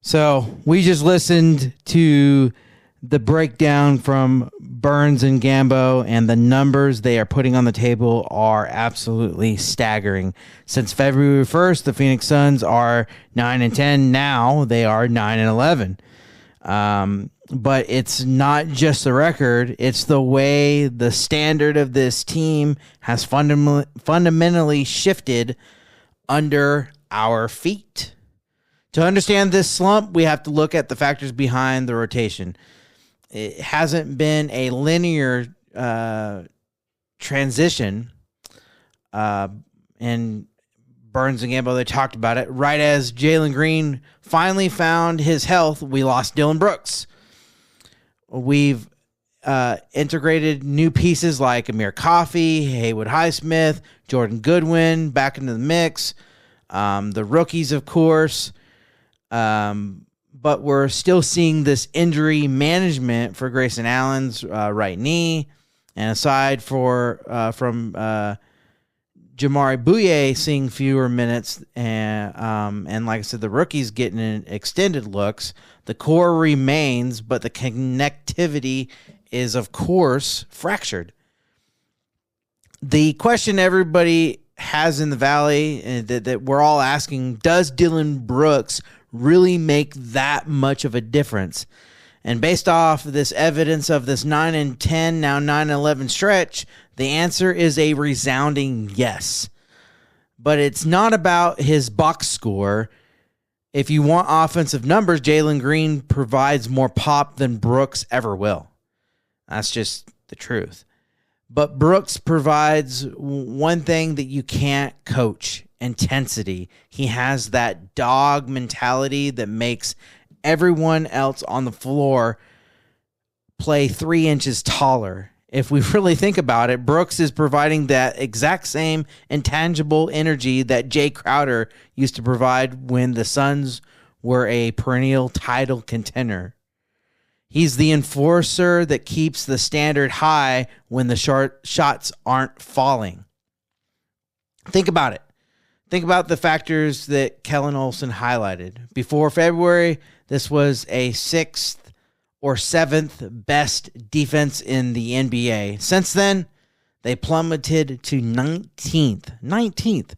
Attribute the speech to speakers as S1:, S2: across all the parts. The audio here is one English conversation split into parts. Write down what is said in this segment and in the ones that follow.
S1: So we just listened to the breakdown from Burns and Gambo, and the numbers they are putting on the table are absolutely staggering. Since February 1st, the Phoenix Suns are 9-10. Now they are 9-11. But it's not just the record. It's the way the standard of this team has fundamentally shifted under our feet. To understand this slump, we have to look at the factors behind the rotation. It hasn't been a linear transition. And Burns and Gambo, they talked about it. Right as Jalen Green finally found his health, we lost Dillon Brooks. We've integrated new pieces like Amir Coffey, Haywood Highsmith, Jordan Goodwin back into the mix. The rookies, of course. But we're still seeing this injury management for Grayson Allen's right knee. And aside from Jamari Bouye seeing fewer minutes and like I said, the rookies getting extended looks, the core remains, but the connectivity is, of course, fractured. The question everybody has in the Valley that we're all asking, does Dillon Brooks really make that much of a difference? And based off this evidence of this 9-10, now 9-11 stretch, the answer is a resounding yes. But it's not about his box score. If you want offensive numbers, Jalen Green provides more pop than Brooks ever will. That's just the truth. But Brooks provides one thing that you can't coach: intensity. He has that dog mentality that makes everyone else on the floor play 3 inches taller. If we really think about it, Brooks is providing that exact same intangible energy that Jae Crowder used to provide when the Suns were a perennial title contender. He's the enforcer that keeps the standard high when the shots aren't falling. Think about it. Think about the factors that Kellen Olson highlighted. Before February, this was a 6th or 7th best defense in the NBA. Since then, they plummeted to 19th.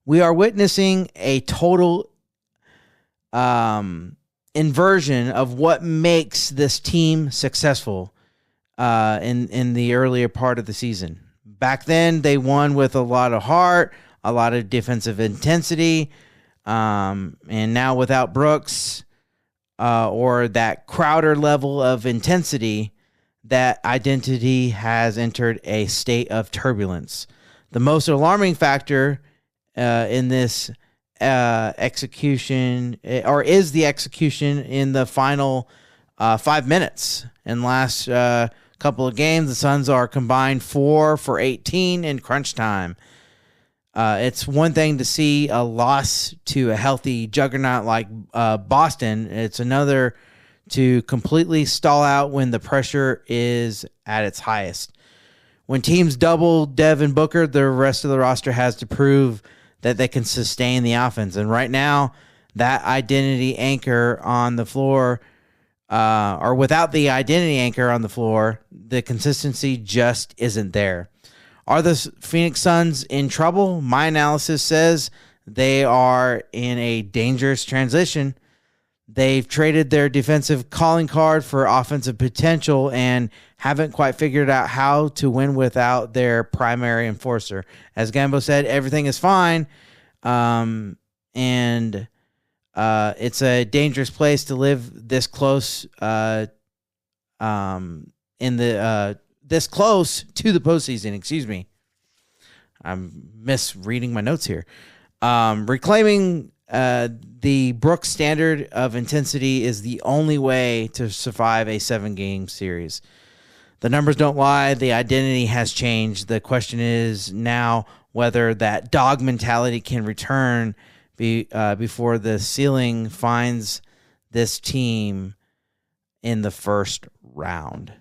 S1: We are witnessing a total inversion of what makes this team successful in the earlier part of the season. Back then, they won with a lot of heart, a lot of defensive intensity, and now without Brooks or that Crowder level of intensity, that identity has entered a state of turbulence. The most alarming factor in this execution, or is the execution in the final 5 minutes. In the last couple of games, the Suns are combined 4 for 18 in crunch time. It's one thing to see a loss to a healthy juggernaut like Boston. It's another to completely stall out when the pressure is at its highest. When teams double Devin Booker, the rest of the roster has to prove that they can sustain the offense. And right now, that identity anchor on the floor, or without the identity anchor on the floor, the consistency just isn't there. Are the Phoenix Suns in trouble? My analysis says they are in a dangerous transition. They've traded their defensive calling card for offensive potential and haven't quite figured out how to win without their primary enforcer. As Gambo said, everything is fine, and it's a dangerous place to live this close this close to the postseason. Excuse me. I'm misreading my notes here. Reclaiming the Brooks standard of intensity is the only way to survive a 7-game series. The numbers don't lie. The identity has changed. The question is now whether that dog mentality can return before the ceiling finds this team in the first round.